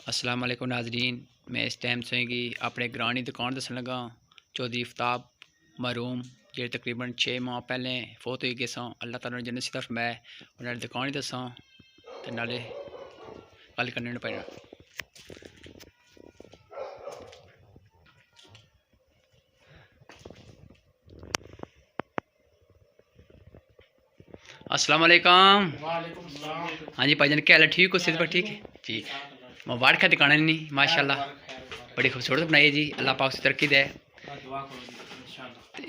السلام علیکم ناظرین، میں اس ٹائم سے کی اپنے گرانی دکان دسن لگا چودھری آفتاب محروم جی تقریباً 6 ماہ پہلے فوت ہوئی گئے سن۔ اللہ تعالیٰ نے جنت نصیب فرمائے، انہوں نے دکان ہی دساں تے نالے گل کرنے پڑنا۔ السلام علیکم۔ وعلیکم السلام۔ ہاں جی بھائی جان، کیا حال ہے؟ ٹھیک ہو؟ صحت پر ٹھیک ہے جی؟ مبارک ہے دکان نہیں ماشاء اللہ، بڑی خوبصورت بنائی ہے جی، اللہ پاک سے ترقی دے۔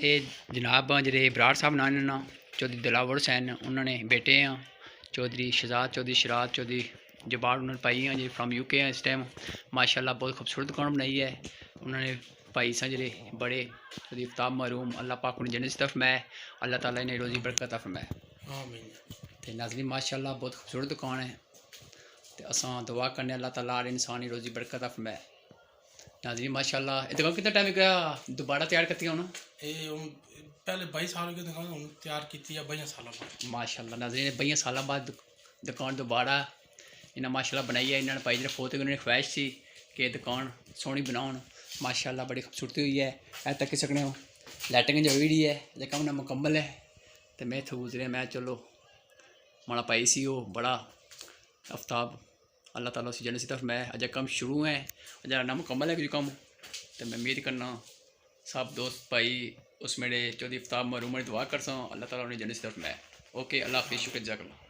یہ جناب جڑے براڑ صاحب نام نا چودھری دلاور حسین، انہوں نے بیٹے ہیں چودھری شہزاد چودھری شراز چودھری جبار، انہوں نے پائی ہیں جی فرام یو کے ہیں اس ٹائم ماشاء اللہ، بہت خوبصورت دکان بنائی ہے انہوں نے پائی سن جڑے بڑے چودھری آفتاب محروم، اللہ پاک انہیں جنت نصیب فرمائے، اللہ تعالیٰ نے روزی برکت عطا فرمائے۔ تے ناظرین ماشاء اللہ بہت خوبصورت دکان ہے تے اساں دعا کرنے اللہ تعالیٰ ہر انسانی روزی برکت عطا فرمائے۔ ناظرین ماشاء اللہ یہ دکان کتنا ٹائم گیا دوبارہ تیار کرتی ہونا؟ یہ پہلے 22 سال کی دکان ہوں تیار کی ہے 22 سال بعد ماشاء اللہ۔ ناظرین 22 سال بعد دکان دوبارہ انہیں ماشاء اللہ بنائی ہے، انہوں نے پائی جی فوت ہوئے، انہوں نے خواہش تھی کہ دکان سونی بناؤ، ماشاء اللہ بڑی خوبصورتی ہوئی ہے، ای تک کہ سکنے ہو لائٹنگ جو ہوئی ہے یہ کم نہ مکمل ہے تو میں اتوں گزرے، میں چلو ماڑا پائی سی وہ بڑا آفتاب، اللہ تعالیٰ سے جنت نصیب فرمائے، اجے کم شروع ہے اجے نہ مکمل ہے کچھ کم، تو میں امید کرنا سب دوست بھائی اس میرے چودھری آفتاب محروم دعا کرساں، اللہ تعالیٰ نے جنت نصیب فرمائے۔ اوکے، اللہ حافظ، شکریہ جزاک اللہ۔